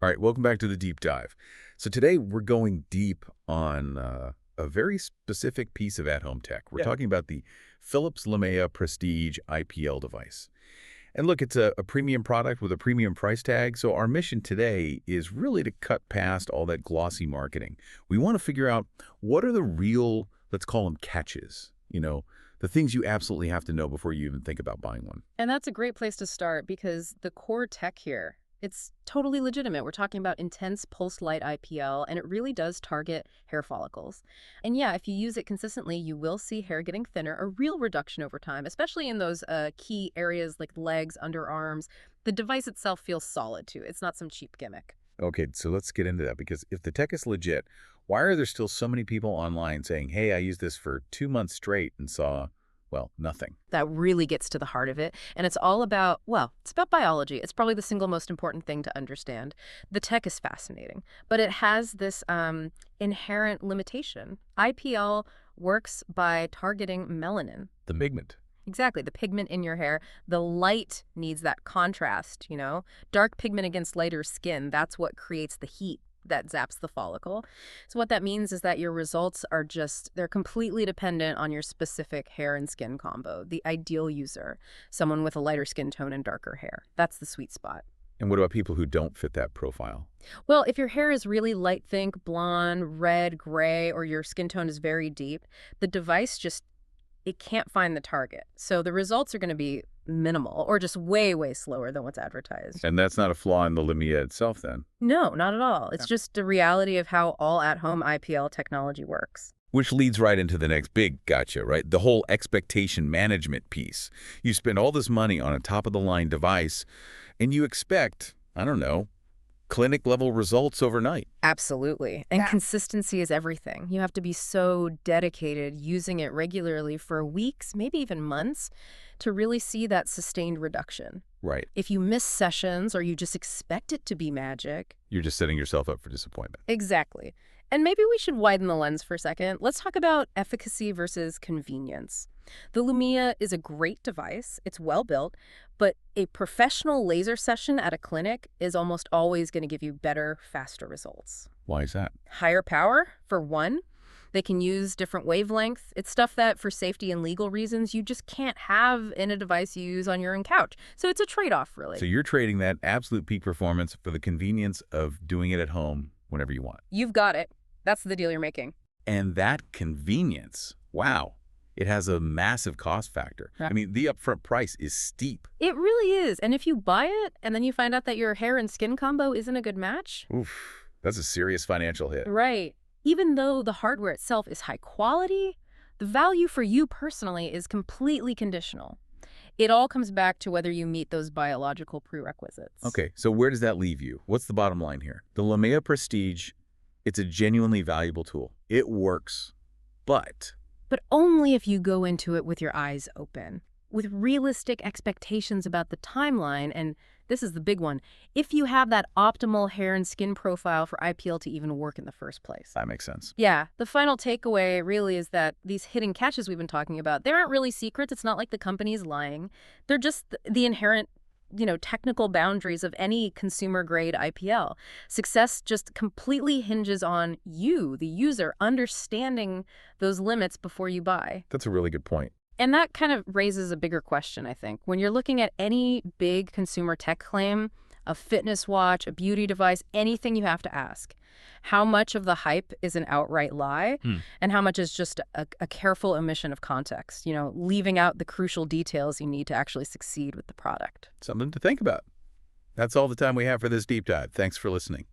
All right, welcome back to the deep dive. So today we're going deep on a very specific piece of at-home tech. We're talking about the Philips Lumea Prestige IPL device. And look, it's a premium product with a premium price tag, so our mission today is really to cut past all that glossy marketing. We want to figure out what are the real, let's call them catches, the things you absolutely have to know before you even think about buying one. And that's a great place to start because the core tech here, it's totally legitimate. We're talking about intense pulsed light IPL, and it really does target hair follicles. And yeah, if you use it consistently, you will see hair getting thinner, a real reduction over time, especially in those key areas like legs, underarms. The device itself feels solid, too. It's not some cheap gimmick. Okay, so let's get into that, because if the tech is legit, why are there still so many people online saying, hey, I used this for 2 months straight and saw, well, nothing? That really gets to the heart of it. And it's all about, well, it's about biology. It's probably the single most important thing to understand. The tech is fascinating, but it has this inherent limitation. IPL works by targeting melanin. The pigment. Exactly, the pigment in your hair. The light needs that contrast, Dark pigment against lighter skin, that's what creates the heat that zaps the follicle. So what that means is that your results are they're completely dependent on your specific hair and skin combo, the ideal user, someone with a lighter skin tone and darker hair. That's the sweet spot. And what about people who don't fit that profile? Well, if your hair is really light, think blonde, red, gray, or your skin tone is very deep, the device it can't find the target. So the results are going to be minimal or just way, way slower than what's advertised. And that's not a flaw in the Lumea itself, then? No, not at all. It's just the reality of how all at-home IPL technology works. Which leads right into the next big gotcha, right? The whole expectation management piece. You spend all this money on a top-of-the-line device, and you expect, I don't know, clinic-level results overnight. Absolutely. And consistency is everything. You have to be so dedicated using it regularly for weeks, maybe even months, to really see that sustained reduction. Right. If you miss sessions or you just expect it to be magic... You're just setting yourself up for disappointment. Exactly. And maybe we should widen the lens for a second. Let's talk about efficacy versus convenience. The Lumea is a great device. It's well built, but a professional laser session at a clinic is almost always going to give you better, faster results. Why is that? Higher power, for one. They can use different wavelength. It's stuff that, for safety and legal reasons, you just can't have in a device you use on your own couch. So it's a trade-off, really. So you're trading that absolute peak performance for the convenience of doing it at home whenever you want. You've got it. That's the deal you're making. And that convenience, wow, it has a massive cost factor. Yeah. I mean, the upfront price is steep. It really is. And if you buy it and then you find out that your hair and skin combo isn't a good match... Oof, that's a serious financial hit. Right. Even though the hardware itself is high quality, the value for you personally is completely conditional. It all comes back to whether you meet those biological prerequisites. Okay, so where does that leave you? What's the bottom line here? The Lumea Prestige, it's a genuinely valuable tool. It works, but only if you go into it with your eyes open, with realistic expectations about the timeline, and this is the big one, if you have that optimal hair and skin profile for IPL to even work in the first place. that makes sense. Yeah, the final takeaway really is that these hidden catches we've been talking about, they aren't really secrets. It's not like the company's lying. They're just the inherent technical boundaries of any consumer-grade IPL. Success just completely hinges on you, the user, understanding those limits before you buy. That's a really good point. And that kind of raises a bigger question, I think. When you're looking at any big consumer tech claim, a fitness watch, a beauty device, anything, you have to ask, how much of the hype is an outright lie and how much is just a careful omission of context, leaving out the crucial details you need to actually succeed with the product. Something to think about. That's all the time we have for this deep dive. Thanks for listening.